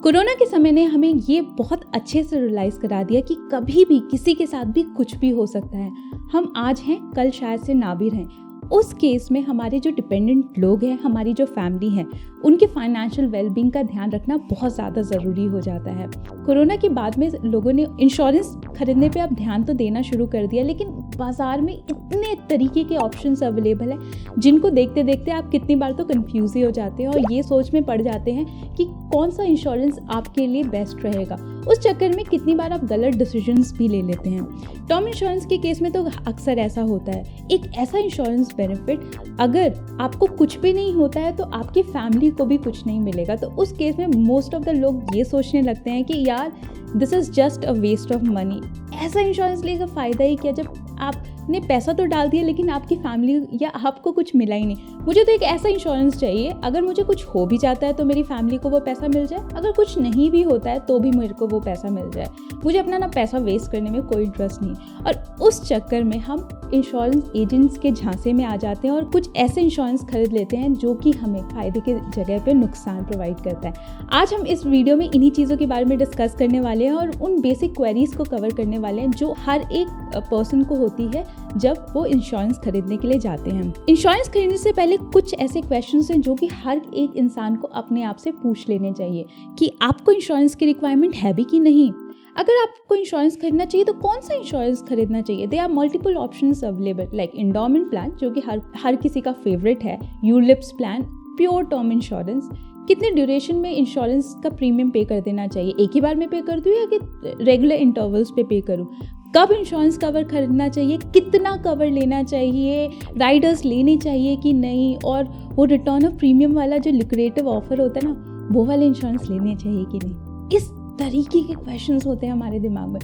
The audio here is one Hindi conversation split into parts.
कोरोना के समय ने हमें ये बहुत अच्छे से रियलाइज़ करा दिया कि कभी भी किसी के साथ भी कुछ भी हो सकता है। हम आज हैं, कल शायद से ना भी रहें। उस केस में हमारे जो डिपेंडेंट लोग हैं, हमारी जो फैमिली है, उनके फाइनेंशियल वेलबींग का ध्यान रखना बहुत ज़्यादा ज़रूरी हो जाता है। कोरोना के बाद में लोगों ने इंश्योरेंस खरीदने पे अब ध्यान तो देना शुरू कर दिया, लेकिन बाज़ार में इतने तरीके के ऑप्शंस अवेलेबल हैं जिनको देखते देखते आप कितनी बार तो कंफ्यूज ही हो जाते हैं और ये सोच में पड़ जाते हैं कि कौन सा इंश्योरेंस आपके लिए बेस्ट रहेगा। उस चक्कर में कितनी बार आप गलत डिसीजंस भी ले लेते हैं। टर्म इंश्योरेंस के केस में तो अक्सर ऐसा होता है। एक ऐसा इंश्योरेंस बेनिफिट, अगर आपको कुछ भी नहीं होता है तो आपकी फैमिली को भी कुछ नहीं मिलेगा। तो उस केस में मोस्ट ऑफ द लोग ये सोचने लगते हैं कि यार this is just a waste of money. ऐसा इंश्योरेंस लेकर फ़ायदा ही क्या, जब आपने पैसा तो डाल दिया लेकिन आपकी फैमिली या आपको कुछ मिला ही नहीं। मुझे तो एक ऐसा इंश्योरेंस चाहिए, अगर मुझे कुछ हो भी जाता है तो मेरी फैमिली को वो पैसा मिल जाए, अगर कुछ नहीं भी होता है तो भी मेरे को वो पैसा मिल जाए। मुझे अपना ना पैसा वेस्ट करने में कोई इंटरेस्ट नहीं। और उस चक्कर में हम इंश्योरेंस एजेंट्स के झांसे में आ जाते हैं और कुछ ऐसे इंश्योरेंस खरीद लेते हैं जो कि हमें फ़ायदे के जगह पे नुकसान प्रोवाइड करता है। आज हम इस वीडियो में इन्हीं चीज़ों के बारे में डिस्कस करने वाले हैं और उन बेसिक क्वेरीज को कवर करने वाले हैं जो हर एक पर्सन को होती है जब वो इंश्योरेंस खरीदने के लिए जाते हैं। इंश्योरेंस खरीदने से पहले कुछ ऐसे क्वेश्चंस हैं जो कि हर एक इंसान को अपने आप से पूछ लेने चाहिए कि आपको इंश्योरेंस की रिक्वायरमेंट है भी कि नहीं। अगर आपको इंश्योरेंस खरीदना चाहिए तो कौन सा इंश्योरेंस खरीदना चाहिए। They are multiple options available, like endowment plan जो कि हर किसी का फेवरेट है, ULIPs plan, pure term insurance. कितने ड्यूरेशन में इंश्योरेंस का प्रीमियम पे कर देना चाहिए, एक ही बार में पे कर दूँ या कि रेगुलर इंटरवल्स पे करूँ। कब इंश्योरेंस कवर खरीदना चाहिए, कितना कवर लेना चाहिए, राइडर्स लेने चाहिए कि नहीं, और वो रिटर्न ऑफ प्रीमियम वाला जो लिक्रेटिव ऑफर होता है ना, वो वाले इंश्योरेंस लेने चाहिए कि नहीं। इस तरीके के क्वेश्चंस होते हैं हमारे दिमाग में।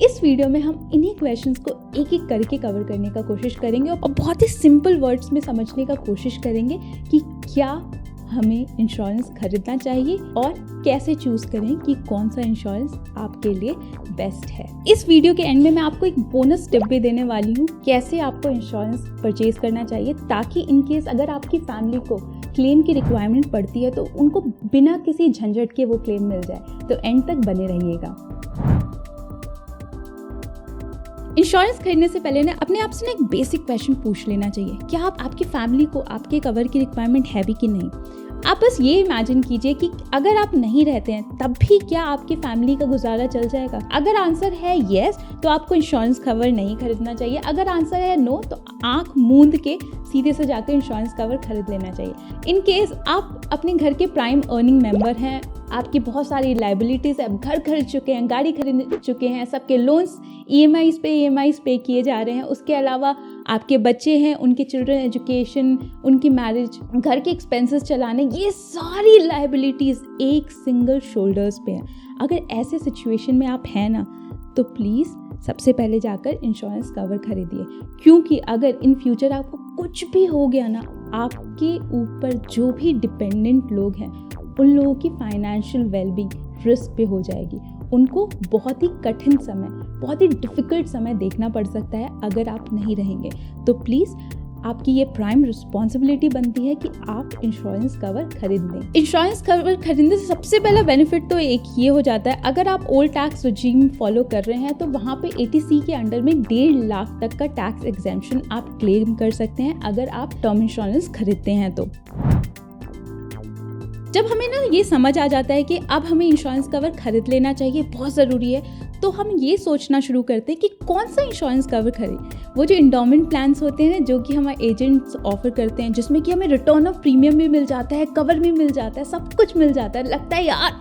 इस वीडियो में हम इन्हीं क्वेश्चंस को एक एक करके कवर करने का कोशिश करेंगे और बहुत ही सिंपल वर्ड्स में समझने का कोशिश करेंगे कि क्या हमें इंश्योरेंस खरीदना चाहिए और कैसे चूज करें कि कौन सा इंश्योरेंस आपके लिए बेस्ट है। इस वीडियो के एंड में मैं आपको एक बोनस टिप भी देने वाली हूँ, कैसे आपको इंश्योरेंस परचेज करना चाहिए, ताकि इन केस अगर आपकी फैमिली को क्लेम की रिक्वायरमेंट पड़ती है तो उनको बिना किसी झंझट के वो क्लेम मिल जाए। तो एंड तक बने रहिएगा। इंश्योरेंस खरीदने से पहले ना अपने आप से ना एक बेसिक क्वेश्चन पूछ लेना चाहिए, क्या आपकी फैमिली को आपके कवर की रिक्वायरमेंट है भी कि नहीं। आप बस ये इमेजिन कीजिए कि अगर आप नहीं रहते हैं तब भी क्या आपकी फैमिली का गुजारा चल जाएगा। अगर आंसर है येस तो आपको इंश्योरेंस कवर नहीं खरीदना चाहिए। अगर आंसर है नो तो आंख मूंद के सीधे से जाकर इंश्योरेंस कवर खरीद लेना चाहिए। इन केस आप अपने घर के प्राइम अर्निंग मेंबर हैं, आपकी बहुत सारी लाइबिलिटीज़ है, घर खरीद चुके हैं, गाड़ी खरीद चुके हैं, सबके लोन्स ईएमआईज पे किए जा रहे हैं, उसके अलावा आपके बच्चे हैं, उनके चिल्ड्रन एजुकेशन, उनकी मैरिज, घर के एक्सपेंसेस चलाने, ये सारी लाइबिलिटीज़ एक सिंगल शोल्डर्स पे हैं। अगर ऐसे सिचुएशन में आप हैं ना, तो प्लीज़ सबसे पहले जाकर इंश्योरेंस कवर खरीदिए, क्योंकि अगर इन फ्यूचर आपको कुछ भी हो गया ना, आपके ऊपर जो भी डिपेंडेंट लोग हैं उन लोगों की फाइनेंशियल वेलबींग रिस्क पे हो जाएगी। उनको बहुत ही कठिन समय, बहुत ही डिफ़िकल्ट समय देखना पड़ सकता है अगर आप नहीं रहेंगे। तो प्लीज़ आपकी ये प्राइम रिस्पॉन्सिबिलिटी बनती है कि आप इंश्योरेंस कवर खरीद लें। इंश्योरेंस कवर खरीदने से सबसे पहला बेनिफिट तो एक ये हो जाता है, अगर आप ओल्ड टैक्स रिजीम फॉलो कर रहे हैं तो वहाँ पे 80C के अंडर में 1.5 लाख तक का टैक्स एग्जेम्पशन आप क्लेम कर सकते हैं अगर आप टर्म इंश्योरेंस खरीदते हैं तो। जब हमें ना ये समझ आ जाता है कि अब हमें इंश्योरेंस कवर खरीद लेना चाहिए, बहुत ज़रूरी है, तो हम ये सोचना शुरू करते हैं कि कौन सा इंश्योरेंस कवर खरीदें। वो जो एंडोमेंट प्लान्स होते हैं जो कि हमारे एजेंट्स ऑफर करते हैं, जिसमें कि हमें रिटर्न ऑफ प्रीमियम भी मिल जाता है, कवर भी मिल जाता है, सब कुछ मिल जाता है, लगता है यार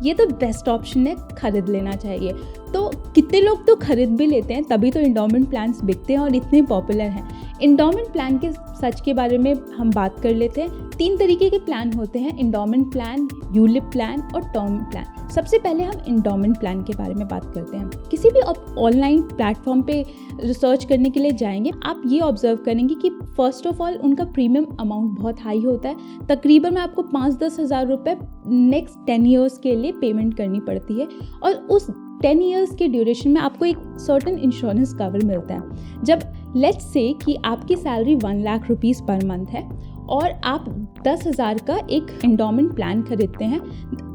ये तो बेस्ट ऑप्शन है, खरीद लेना चाहिए। तो कितने लोग तो खरीद भी लेते हैं, तभी तो एंडोमेंट प्लान्स बिकते हैं और इतने पॉपुलर हैं। एंडोमेंट प्लान के सच के बारे में हम बात कर लेते हैं। 3 तरीके के प्लान होते हैं, एंडोमेंट प्लान, यूलिप प्लान और टर्म प्लान। सबसे पहले हम एंडोमेंट प्लान के बारे में बात करते हैं। किसी भी ऑनलाइन प्लेटफॉर्म पे रिसर्च करने के लिए जाएंगे, आप ये ऑब्जर्व करेंगे कि फर्स्ट ऑफ ऑल उनका प्रीमियम अमाउंट बहुत हाई होता है। तकरीबन आपको 5-10 हज़ार रुपये नेक्स्ट 10 ईयर्स के लिए पेमेंट करनी पड़ती है और उस 10 ईयर्स के ड्यूरेशन में आपको एक सर्टेन इंश्योरेंस कवर मिलता है। जब लेट्स से कि आपकी salary 1 lakh rupees per month है और आप 10,000 का एक एंडोमेंट प्लान खरीदते हैं,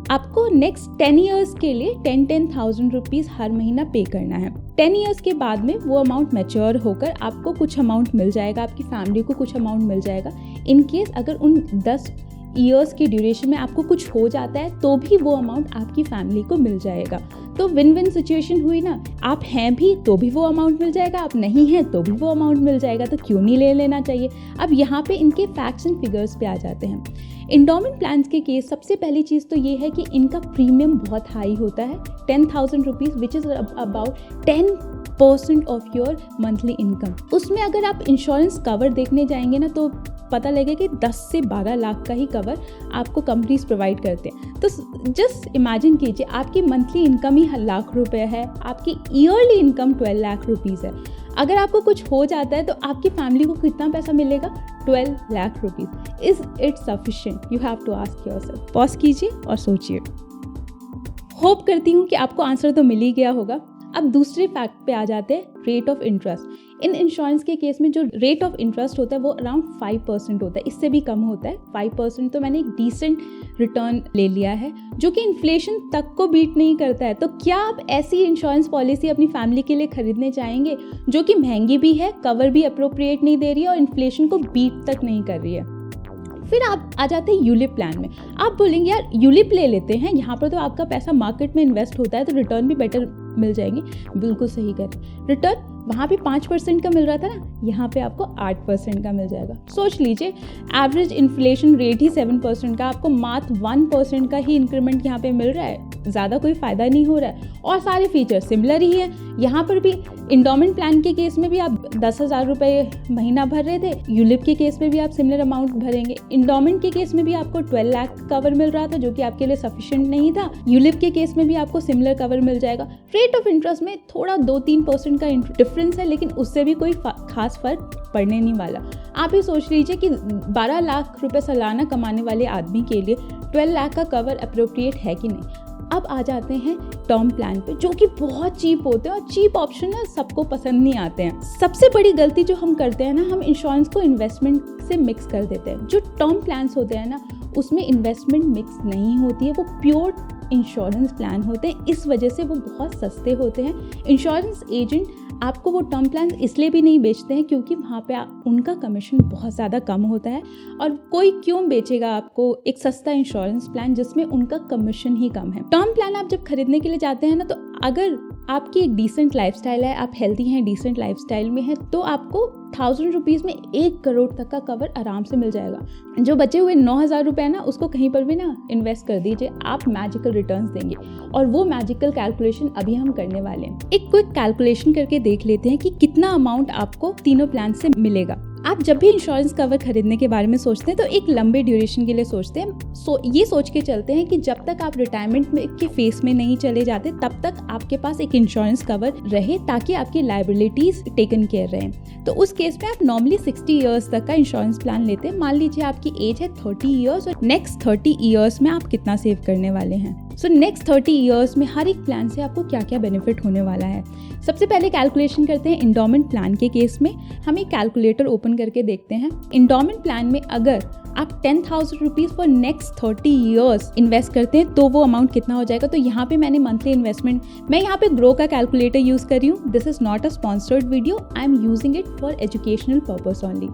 आपको नेक्स्ट 10 ईयर्स के लिए 10,000 रुपीज़ हर महीना पे करना है। 10 ईयर्स के बाद में वो अमाउंट मैच्योर होकर आपको कुछ अमाउंट मिल जाएगा, आपकी फैमिली को कुछ अमाउंट मिल जाएगा। इन केस अगर उन 10 ईयर्स के ड्यूरेशन में आपको कुछ हो जाता है तो भी वो अमाउंट आपकी फैमिली को मिल जाएगा। तो विन विन सिचुएशन हुई ना। आप हैं भी तो भी वो अमाउंट मिल जाएगा, आप नहीं हैं तो भी वो अमाउंट मिल जाएगा, तो क्यों नहीं ले लेना चाहिए। अब यहाँ पे इनके फैक्ट्स एंड फिगर्स पे आ जाते हैं। इंडोमेंट प्लान्स के केस सबसे पहली चीज़ तो ये है कि इनका प्रीमियम बहुत हाई होता है, 10,000 rupees which is about 10% of your monthly income. उसमें अगर आप इंश्योरेंस कवर देखने जाएंगे ना तो पता लगेगा कि 10 से 12 लाख का ही कवर आपको कंपनीज प्रोवाइड करते हैं। तो जस्ट इमेजिन कीजिए आपकी मंथली इनकम ही लाख रुपए है, आपकी ईयरली इनकम 12 लाख रुपीज़ है। अगर आपको कुछ हो जाता है तो आपकी फैमिली को कितना पैसा मिलेगा? 12 lakh rupees. Is it sufficient? You have to ask yourself. Pause कीजिए और सोचिए। होप करती हूँ कि आपको आंसर तो मिल ही गया होगा। अब दूसरे फैक्ट पे आ जाते हैं, rate of interest. In insurance के केस में जो रेट ऑफ इंटरेस्ट होता है वो अराउंड 5% होता है, इससे भी कम होता है। 5% तो मैंने एक डिसेंट रिटर्न ले लिया है जो कि इन्फ्लेशन तक को बीट नहीं करता है। तो क्या आप ऐसी इंश्योरेंस पॉलिसी अपनी फैमिली के लिए खरीदने चाहेंगे जो कि महंगी भी है, कवर भी अप्रोप्रिएट नहीं दे रही है और इन्फ्लेशन को बीट तक नहीं कर रही है? फिर आप आ जाते हैं यूलिप प्लान में। आप बोलेंगे यार यूलिप ले लेते हैं, यहाँ पर तो आपका पैसा मार्केट में इन्वेस्ट होता है तो रिटर्न भी बेटर मिल जाएंगे। बिल्कुल सही करें। रिटर्न वहाँ पे 5% का मिल रहा था ना, यहाँ पे आपको 8% का मिल जाएगा। सोच लीजिए एवरेज इन्फ्लेशन रेट ही 7% का, आपको मात्र 1% का ही इंक्रीमेंट यहाँ पे मिल रहा है, ज़्यादा कोई फ़ायदा नहीं हो रहा है और सारे फीचर सिमिलर ही है। यहाँ पर भी इंडोमेंट प्लान के केस में भी आप 10,000 रुपये महीना भर रहे थे, यूलिप के केस में भी आप सिमिलर अमाउंट भरेंगे। इंडोमेंट के केस में भी आपको 12 लाख कवर मिल रहा था जो कि आपके लिए सफिशिएंट नहीं था, यूलिप के केस में भी आपको सिमिलर कवर मिल जाएगा। रेट ऑफ इंटरेस्ट में थोड़ा 2-3% का डिफरेंस है, लेकिन उससे भी कोई खास फर्क पड़ने नहीं वाला। आप ही सोच लीजिए कि 12 लाख रुपए सालाना कमाने वाले आदमी के लिए 12 लाख का कवर अप्रोप्रिएट है कि नहीं। अब आ जाते हैं टर्म प्लान पे जो कि बहुत चीप होते हैं और चीप ऑप्शन ना सबको पसंद नहीं आते हैं। सबसे बड़ी गलती जो हम करते हैं ना, हम इंश्योरेंस को इन्वेस्टमेंट से मिक्स कर देते हैं। जो टर्म प्लान्स होते हैं ना उसमें इन्वेस्टमेंट मिक्स नहीं होती है, वो प्योर इंश्योरेंस प्लान होते हैं, इस वजह से वो बहुत सस्ते होते हैं। इंश्योरेंस एजेंट आपको वो टर्म प्लान इसलिए भी नहीं बेचते हैं क्योंकि वहाँ पे उनका कमीशन बहुत ज़्यादा कम होता है, और कोई क्यों बेचेगा आपको एक सस्ता इंश्योरेंस प्लान जिसमें उनका कमीशन ही कम है। टर्म प्लान आप जब खरीदने के लिए जाते हैं ना, तो अगर आपकी एक डिसेंट लाइफस्टाइल है, आप हेल्दी हैं, डिसेंट लाइफस्टाइल में है, तो आपको 1,000 रुपीज़ में 1 करोड़ तक का कवर आराम से मिल जाएगा। जो बचे हुए 9,000 रुपये ना उसको कहीं पर भी ना इन्वेस्ट कर दीजिए, आप मैजिकल रिटर्न्स देंगे। और वो मैजिकल कैलकुलेशन अभी हम करने वाले हैं। एक क्विक कैलकुलेशन करके देख लेते हैं कि कितना अमाउंट आपको तीनों प्लान से मिलेगा। आप जब भी इंश्योरेंस कवर खरीदने के बारे में सोचते हैं तो एक लंबे ड्यूरेशन के लिए सोचते हैं। ये सोच के चलते हैं कि जब तक आप रिटायरमेंट के फेस में नहीं चले जाते तब तक आपके पास एक इंश्योरेंस कवर रहे, ताकि आपकी लायबिलिटीज टेकन केयर रहें। तो उस केस में आप नॉर्मली 60 ईयर्स तक का इंश्योरेंस प्लान लेते हैं। मान लीजिए आपकी एज है 30 ईयर्स और नेक्स्ट 30 ईयर्स में आप कितना सेव करने वाले हैं। सो नेक्स्ट 30 ईयर्स में हर एक प्लान से आपको क्या क्या बेनिफिट होने वाला है। सबसे पहले कैलकुलेशन करते हैं इंडोमेंट प्लान के केस में। हम एक कैलकुलेटर ओपन करके देखते हैं। इंडोमेंट प्लान में अगर आप 10,000 rupees for next 30 years invest करते हैं तो वो अमाउंट कितना हो जाएगा। तो यहाँ पे मैंने मंथली इन्वेस्टमेंट, मैं यहाँ पे ग्रो का कैलकुलेटर यूज़ कर रही हूँ। This is not a sponsored video, I am using it for educational purpose only.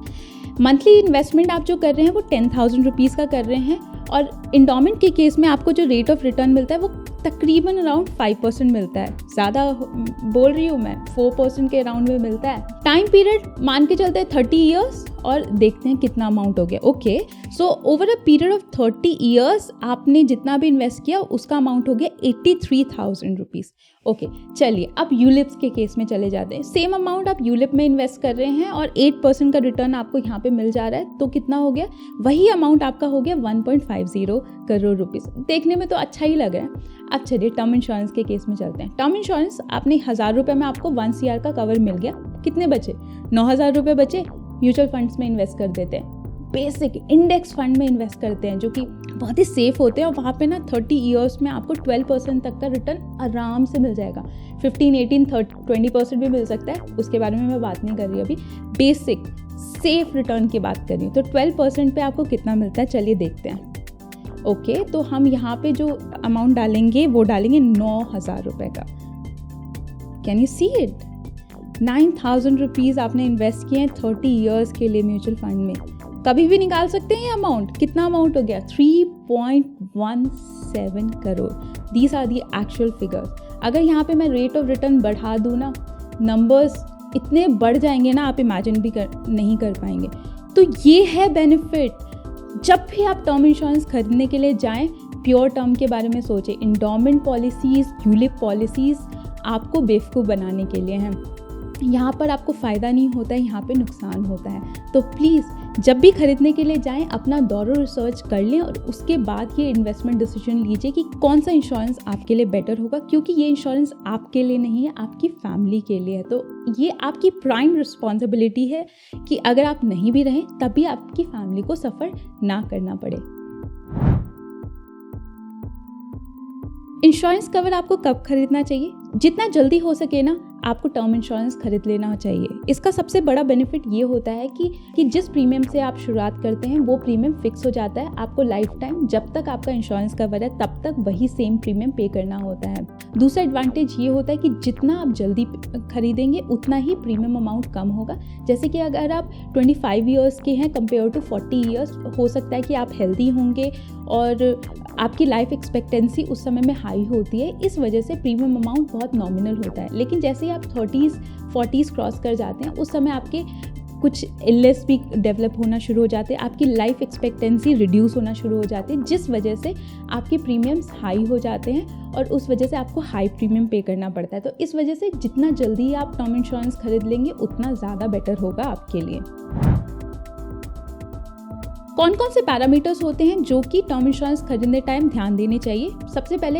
Monthly investment आप जो कर रहे हैं वो 10,000 रुपीज़ का कर रहे हैं, और इंडोमेंट के केस में आपको जो रेट ऑफ रिटर्न मिलता है वो तकरीबन अराउंड 5% मिलता है। ज़्यादा बोल रही हूँ मैं, 4% के अराउंड में मिलता है। टाइम पीरियड मान के चलते हैं 30 ईयर्स, और देखते हैं कितना अमाउंट हो गया। Okay, so over a period of 30 years आपने जितना भी इन्वेस्ट किया उसका अमाउंट हो गया 83,000 रुपीज़। ओके, चलिए अब यूलिप्स के केस में चले जाते हैं। सेम अमाउंट आप यूलिप में इन्वेस्ट कर रहे हैं और 8% का रिटर्न आपको यहाँ पे मिल जा रहा है, तो कितना हो गया? वही अमाउंट आपका हो गया 1.50 करोड़ रुपीज़। देखने में तो अच्छा ही लग रहा है। अब चलिए टर्म इंश्योरेंस के केस में चलते हैं। टर्म इंश्योरेंस आपने 1,000 रुपये में आपको 1 CR का कवर मिल गया। कितने बचे? 9,000 रुपये बचे। म्यूचुअल फंड्स में इन्वेस्ट कर देते हैं, बेसिक इंडेक्स फंड में इन्वेस्ट करते हैं जो कि बहुत ही सेफ होते हैं, और वहाँ पे ना 30 ईयर्स में आपको 12% तक का रिटर्न आराम से मिल जाएगा। 15, 18, 20% भी मिल सकता है, उसके बारे में मैं बात नहीं कर रही अभी। बेसिक सेफ रिटर्न की बात कर रही हूँ। तो 12% पे आपको कितना मिलता है, चलिए देखते हैं। ओके, तो हम यहाँ पे जो अमाउंट डालेंगे वो डालेंगे 9,000 रुपये का। Can you see it? 9,000 rupees आपने इन्वेस्ट किए हैं 30 ईयर्स के लिए म्यूचुअल फंड में। कभी भी निकाल सकते हैं ये अमाउंट। कितना अमाउंट हो गया? 3.17 crore. These are the actual figures. अगर यहाँ पे मैं रेट ऑफ रिटर्न बढ़ा दूँ ना, नंबर्स इतने बढ़ जाएंगे ना, आप इमेजिन भी नहीं कर पाएंगे। तो ये है बेनिफिट। जब भी आप टर्म इंश्योरेंस खरीदने के लिए जाएं, प्योर टर्म के बारे में सोचें। इंडोमेंट पॉलिसीज़, यूलिप पॉलिसीज़ आपको बेवकूफ़ बनाने के लिए हैं। यहाँ पर आपको फ़ायदा नहीं होता है, यहाँ पे नुकसान होता है। तो प्लीज़ जब भी खरीदने के लिए जाएं, अपना दौरो रिसर्च कर लें और उसके बाद ये इन्वेस्टमेंट डिसीजन लीजिए कि कौन सा इंश्योरेंस आपके लिए बेटर होगा, क्योंकि ये इंश्योरेंस आपके लिए नहीं है, आपकी फैमिली के लिए है। तो ये आपकी प्राइम रिस्पॉन्सिबिलिटी है कि अगर आप नहीं भी रहें तब भी आपकी फैमिली को सफ़र ना करना पड़े। इंश्योरेंस कवर आपको कब खरीदना चाहिए? जितना जल्दी हो सके ना, आपको टर्म इंश्योरेंस खरीद लेना चाहिए। इसका सबसे बड़ा बेनिफिट ये होता है कि जिस प्रीमियम से आप शुरुआत करते हैं वो प्रीमियम फिक्स हो जाता है। आपको लाइफ टाइम जब तक आपका इंश्योरेंस कवर है तब तक वही सेम प्रीमियम पे करना होता है। दूसरा एडवांटेज ये होता है कि जितना आप जल्दी खरीदेंगे उतना ही प्रीमियम अमाउंट कम होगा। जैसे कि अगर आप 25 ईयर्स के हैं कंपेयर टू 40 ईयर्स, हो सकता है कि आप हेल्दी होंगे और आपकी लाइफ एक्सपेक्टेंसी उस समय में हाई होती है, इस वजह से प्रीमियम अमाउंट बहुत नॉमिनल होता है। लेकिन जैसे ही आप 30s 40s क्रॉस कर जाते हैं, उस समय आपके कुछ इलनेस भी डेवलप होना शुरू हो जाते हैं, आपकी लाइफ एक्सपेक्टेंसी रिड्यूस होना शुरू हो जाती है, जिस वजह से आपके प्रीमियम्स हाई हो जाते हैं और उस वजह से आपको हाई प्रीमियम पे करना पड़ता है। तो इस वजह से जितना जल्दी आप टर्म इंश्योरेंस खरीद लेंगे उतना ज़्यादा बेटर होगा आपके लिए। कौन कौन से पैरामीटर्स होते हैं जो कि टर्म इंश्योरेंस खरीदने टाइम ध्यान देने चाहिए? सबसे पहले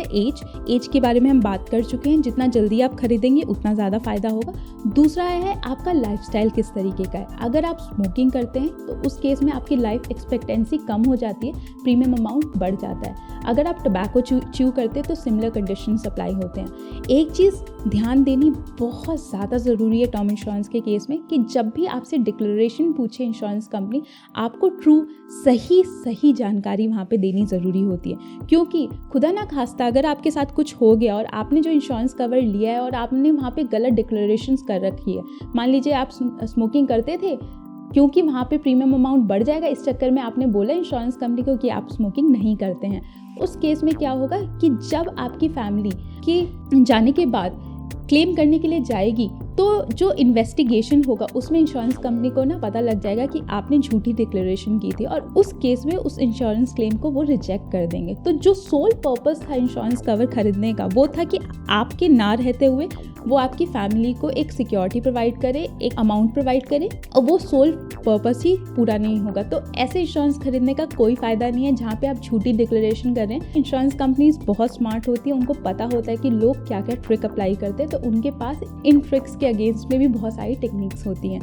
एज के बारे में हम बात कर चुके हैं। जितना जल्दी आप खरीदेंगे उतना ज़्यादा फायदा होगा। दूसरा है आपका लाइफस्टाइल किस तरीके का है। अगर आप स्मोकिंग करते हैं तो उस केस में आपकी लाइफ एक्सपेक्टेंसी कम हो जाती है, प्रीमियम अमाउंट बढ़ जाता है। अगर आप टबैको च्यू करते हैं तो सिमिलर कंडीशन अप्लाई होते हैं। एक चीज़ ध्यान देनी बहुत ज़्यादा ज़रूरी है टर्म इंश्योरेंस के केस में कि जब भी आपसे डिक्लेरेशन पूछे इंश्योरेंस कंपनी, आपको ट्रू सही जानकारी वहाँ पे देनी ज़रूरी होती है। क्योंकि खुदा ना खास्ता अगर आपके साथ कुछ हो गया और आपने जो इंश्योरेंस कवर लिया है और आपने वहाँ पे गलत डिक्लेरेशंस कर रखी है, मान लीजिए आप स्मोकिंग करते थे, क्योंकि वहाँ पे प्रीमियम अमाउंट बढ़ जाएगा, इस चक्कर में आपने बोला इंश्योरेंस कंपनी को कि आप स्मोकिंग नहीं करते हैं। उस केस में क्या होगा कि जब आपकी फैमिली के जाने के बाद क्लेम करने के लिए जाएगी तो जो इन्वेस्टिगेशन होगा उसमें इंश्योरेंस कंपनी को ना पता लग जाएगा कि आपने झूठी डिक्लेरेशन की थी और उस केस में उस इंश्योरेंस क्लेम को वो रिजेक्ट कर देंगे। तो जो सोल पर्पस था इंश्योरेंस कवर खरीदने का वो था कि आपके ना रहते हुए वो आपकी फैमिली को एक सिक्योरिटी प्रोवाइड करे, एक अमाउंट प्रोवाइड करे, और वो सोल पर्पस ही पूरा नहीं होगा। तो ऐसे इंश्योरेंस खरीदने का कोई फ़ायदा नहीं है जहाँ पे आप झूठी डिक्लेरेशन कर रहे हैं। इंश्योरेंस कंपनीज बहुत स्मार्ट होती है, उनको पता होता है कि लोग क्या क्या ट्रिक अप्लाई करते हैं, तो उनके पास इन ट्रिक्स के अगेंस्ट में भी बहुत सारी टेक्निक्स होती हैं।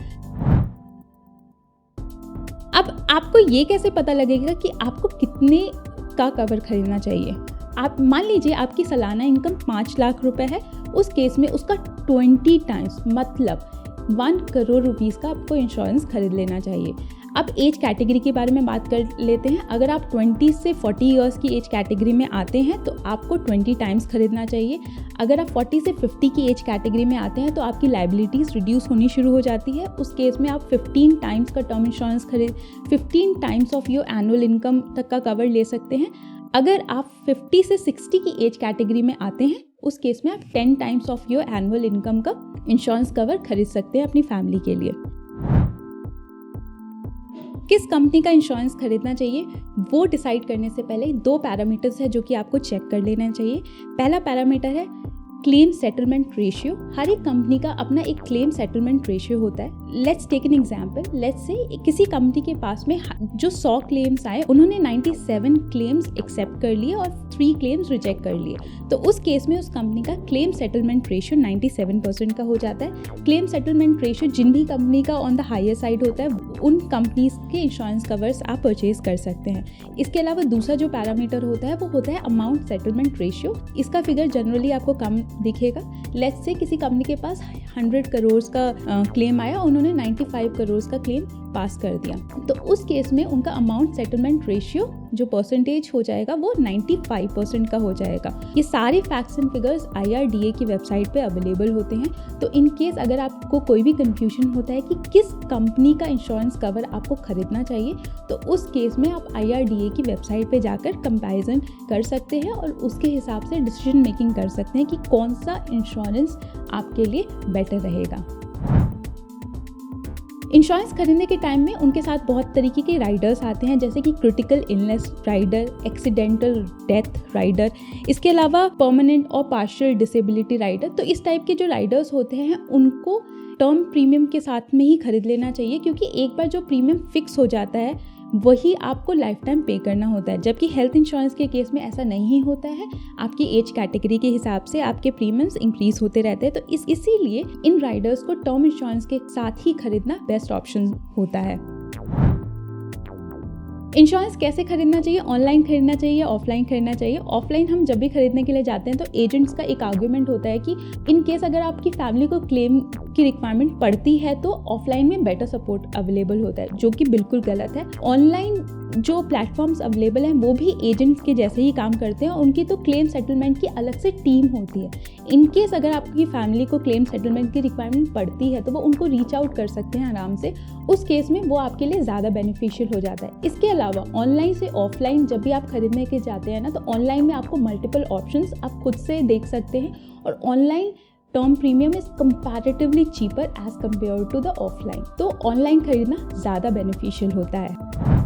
अब आपको ये कैसे पता लगेगा कि आपको कितने का कवर खरीदना चाहिए? आप मान लीजिए आपकी सालाना इनकम 5 लाख रुपए है, उस केस में उसका 20 टाइम्स मतलब 1 करोड़ रुपीस का आपको इंश्योरेंस खरीद लेना चाहिए। अब एज कैटेगरी के बारे में बात कर लेते हैं। अगर आप 20 से 40 इयर्स की एज कैटेगरी में आते हैं तो आपको 20 टाइम्स खरीदना चाहिए। अगर आप 40 से 50 की एज कैटेगरी में आते हैं तो आपकी लायबिलिटीज़ रिड्यूस होनी शुरू हो जाती है। उस केस में आप 15 टाइम्स का term insurance 15 times of your annual income तक का कवर ले सकते हैं। अगर आप 50 से 60 की एज कैटेगरी में आते हैं उस केस में आप 10 times of your annual income का इंश्योरेंस कवर खरीद सकते हैं अपनी फैमिली के लिए। किस कंपनी का इंश्योरेंस खरीदना चाहिए वो डिसाइड करने से पहले 2 पैरामीटर्स है जो कि आपको चेक कर लेना चाहिए। पहला पैरामीटर है क्लेम सेटलमेंट रेशियो। हर एक कंपनी का अपना एक क्लेम सेटलमेंट रेशियो होता है। Let's take an example. Let's say किसी कंपनी के पास में जो 100 क्लेम्स आए, उन्होंने 97 क्लेम्स एक्सेप्ट कर लिए और 3 क्लेम्स रिजेक्ट कर लिए, तो उस केस में उस कंपनी का क्लेम सेटलमेंट रेशियो 97% का हो जाता है। क्लेम सेटलमेंट रेशियो जिन भी कंपनी का ऑन द हायर साइड होता है उन कंपनीज के इंश्योरेंस कवर्स आप परचेज कर सकते हैं। इसके अलावा दूसरा जो पैरामीटर होता है वो होता है अमाउंट सेटलमेंट रेशियो। इसका फिगर जनरली आपको कम दिखेगा। लेट्स से किसी कंपनी के पास 100 करोड़ का क्लेम आया, उन्होंने 95 करोड़ का क्लेम पास कर दिया, तो उस केस में उनका अमाउंट सेटलमेंट रेशियो जो परसेंटेज हो जाएगा वो 95% का हो जाएगा। ये सारे फैक्ट्स एंड फिगर्स IRDA की वेबसाइट पे अवेलेबल होते हैं। तो इन केस अगर आपको कोई भी कंफ्यूजन होता है कि किस कंपनी का इंश्योरेंस कवर आपको खरीदना चाहिए, तो उस केस में आप IRDA की वेबसाइट पे जाकर कंपैरिजन कर सकते हैं और उसके हिसाब से डिसीजन मेकिंग कर सकते हैं कि कौन सा इंश्योरेंस आपके लिए बेटर रहेगा। इंश्योरेंस खरीदने के टाइम में उनके साथ बहुत तरीके के राइडर्स आते हैं, जैसे कि critical illness rider, accidental death rider, इसके अलावा परमानेंट और पार्शियल डिसेबिलिटी राइडर। तो इस टाइप के जो राइडर्स होते हैं उनको टर्म प्रीमियम के साथ में ही खरीद लेना चाहिए, क्योंकि एक बार जो प्रीमियम फिक्स हो जाता है वही आपको लाइफ टाइम पे करना होता है। जबकि हेल्थ इंश्योरेंस के केस में ऐसा नहीं होता है, आपकी एज कैटेगरी के हिसाब से आपके प्रीमियम्स इंक्रीज होते रहते हैं। तो इसीलिए इन राइडर्स को टर्म इंश्योरेंस के साथ ही खरीदना बेस्ट ऑप्शन होता है। इंश्योरेंस कैसे खरीदना चाहिए, ऑनलाइन खरीदना चाहिए, ऑफलाइन खरीदना चाहिए। ऑफलाइन हम जब भी खरीदने के लिए जाते हैं तो एजेंट्स का एक आर्गुमेंट होता है कि इन केस अगर आपकी फैमिली को क्लेम की रिक्वायरमेंट पड़ती है तो ऑफलाइन में बेटर सपोर्ट अवेलेबल होता है, जो कि बिल्कुल गलत है। ऑनलाइन जो प्लेटफॉर्म्स अवेलेबल हैं वो भी एजेंट्स के जैसे ही काम करते हैं, उनकी तो क्लेम सेटलमेंट की अलग से टीम होती है। इन केस अगर आपकी फैमिली को क्लेम सेटलमेंट की रिक्वायरमेंट पड़ती है तो वो उनको रीच आउट कर सकते हैं आराम से, उस केस में वो आपके लिए ज़्यादा बेनिफिशियल हो जाता है। इसके अलावा ऑनलाइन से ऑफलाइन जब भी आप खरीदने के जाते हैं ना, तो ऑनलाइन में आपको मल्टीपल ऑप्शंस आप खुद से देख सकते हैं, और online term premium is comparatively cheaper as compare to the offline. तो ऑनलाइन खरीदना ज़्यादा बेनिफिशियल होता है।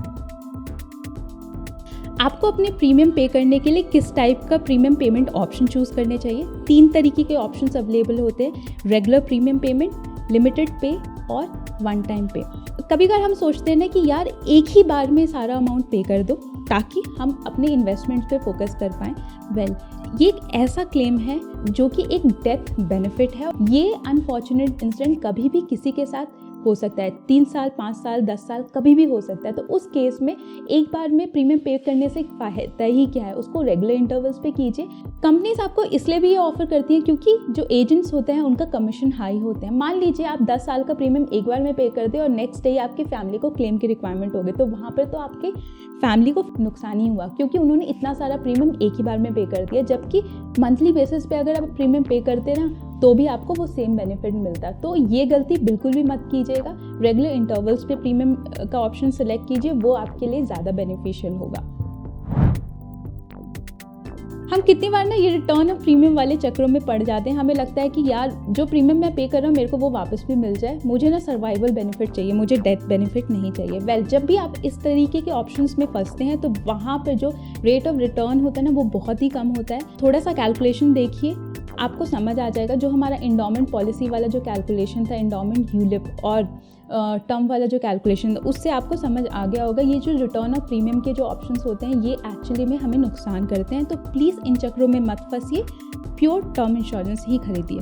आपको अपने प्रीमियम पे करने के लिए किस टाइप का प्रीमियम पेमेंट ऑप्शन चूज़ करने चाहिए? 3 तरीके के ऑप्शंस अवेलेबल होते हैं, रेगुलर प्रीमियम पेमेंट, लिमिटेड पे और वन टाइम पे। कभी कभार हम सोचते हैं ना कि यार एक ही बार में सारा अमाउंट पे कर दो ताकि हम अपने इन्वेस्टमेंट पे फोकस कर पाएँ। वेल, ये एक ऐसा क्लेम है जो कि एक डेथ बेनिफिट है। ये अनफॉर्चुनेट इंसिडेंट कभी भी किसी के साथ हो सकता है, 3 साल, 5 साल, 10 साल, कभी भी हो सकता है। तो उस केस में एक बार में प्रीमियम पे करने से फायदा ही क्या है, उसको रेगुलर इंटरवल्स पे कीजिए। कंपनीज आपको इसलिए भी ये ऑफर करती हैं क्योंकि जो एजेंट्स होते हैं उनका कमीशन हाई होते हैं। मान लीजिए आप 10 साल का प्रीमियम एक बार में पे कर दे और नेक्स्ट डे आपकी फैमिली को क्लेम की रिक्वायरमेंट हो गई, तो वहाँ पर तो आपके फैमिली को नुकसान ही हुआ, क्योंकि उन्होंने इतना सारा प्रीमियम एक ही बार में पे कर दिया। जबकि मंथली बेसिस पे अगर आप प्रीमियम पे करते ना तो भी आपको वो सेम बेनिफिट मिलता। तो ये गलती बिल्कुल भी मत कीजिएगा। रेगुलर इंटरवल्स पे प्रीमियम का ऑप्शन सेलेक्ट कीजिए, वो आपके लिए ज़्यादा बेनिफिशियल होगा। हम कितनी बार ना ये रिटर्न ऑफ प्रीमियम वाले चक्रों में पड़ जाते हैं। हमें लगता है कि यार जो प्रीमियम मैं पे कर रहा हूँ मेरे को वो वापस भी मिल जाए, मुझे ना सर्वाइवल बेनिफिट चाहिए, मुझे डेथ बेनिफिट नहीं चाहिए। वेल, जब भी आप इस तरीके के ऑप्शंस में फंसते हैं तो वहाँ पर जो रेट ऑफ रिटर्न होता है ना वो बहुत ही कम होता है। थोड़ा सा कैलकुलेशन देखिए, आपको समझ आ जाएगा। जो हमारा एंडोमेंट पॉलिसी वाला जो कैलकुलेशन था, एंडोमेंट यूलिप और टर्म वाला जो कैलकुलेशन था, उससे आपको समझ आ गया होगा ये जो रिटर्न ऑफ प्रीमियम के जो ऑप्शंस होते हैं ये एक्चुअली में हमें नुकसान करते हैं। तो प्लीज़ इन चक्रों में मत फंसिए, प्योर टर्म इंश्योरेंस ही खरीदिए।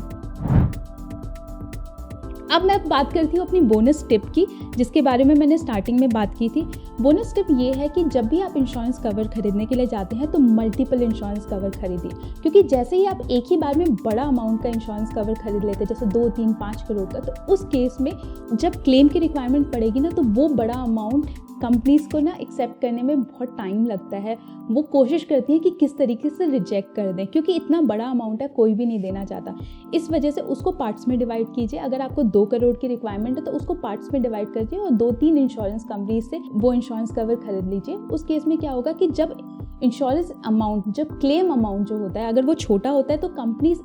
अब मैं बात करती हूँ अपनी बोनस टिप की, जिसके बारे में मैंने स्टार्टिंग में बात की थी। बोनस टिप ये है कि जब भी आप इंश्योरेंस कवर खरीदने के लिए जाते हैं तो मल्टीपल इंश्योरेंस कवर खरीदिए, क्योंकि जैसे ही आप एक ही बार में बड़ा अमाउंट का इंश्योरेंस कवर खरीद लेते हैं, जैसे 2, 3, 5 करोड़ का, तो उस केस में जब क्लेम की रिक्वायरमेंट पड़ेगी ना तो वो बड़ा अमाउंट कंपनीज़ को ना एक्सेप्ट करने में बहुत टाइम लगता है। वो कोशिश करती है कि किस तरीके से रिजेक्ट कर दें, क्योंकि इतना बड़ा अमाउंट है कोई भी नहीं देना चाहता। इस वजह से उसको पार्ट्स में डिवाइड कीजिए। अगर आपको 2 करोड़ की रिक्वायरमेंट है तो उसको पार्ट्स में डिवाइड करके और 2-3 इंश्योरेंस कंपनी से वो इंश्योरेंस कवर खरीद लीजिए। उस केस में क्या होगा कि जब इंश्योरेंस अमाउंट, जब क्लेम अमाउंट जो होता है अगर वो छोटा होता है तो कंपनीज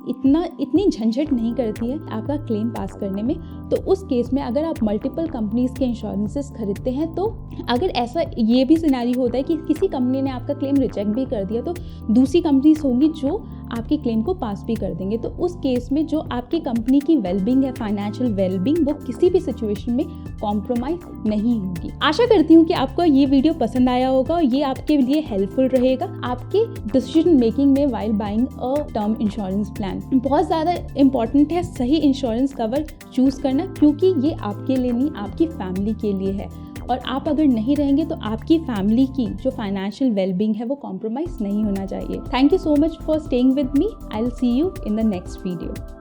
इतनी झंझट नहीं करती है आपका क्लेम पास करने में। तो उस केस में अगर आप मल्टीपल कंपनीज के इंश्योरेंसेस खरीदते हैं, तो अगर ऐसा ये भी सिनेरियो होता है कि किसी कंपनी ने आपका क्लेम रिजेक्ट भी कर दिया तो दूसरी कंपनीज होंगी जो आपके क्लेम को पास भी कर देंगे। तो उस केस में जो आपकी कंपनी की वेलबींग है, फाइनेंशियल वेलबींग, वो किसी भी सिचुएशन में कॉम्प्रोमाइज नहीं होगी। आशा करती हूँ कि आपको ये वीडियो पसंद आया होगा और ये आपके लिए हेल्पफुल रहेगा आपके डिसीजन मेकिंग में while buying a term insurance plan. बहुत ज़्यादा इंपॉर्टेंट है सही इंश्योरेंस कवर चूज करना, क्योंकि ये आपके लिए नहीं, आपकी फैमिली के लिए है। और आप अगर नहीं रहेंगे तो आपकी फैमिली की जो फाइनेंशियल वेलबींग है वो कॉम्प्रोमाइज नहीं होना चाहिए। Thank you so much for staying with me. I will see you in the next video.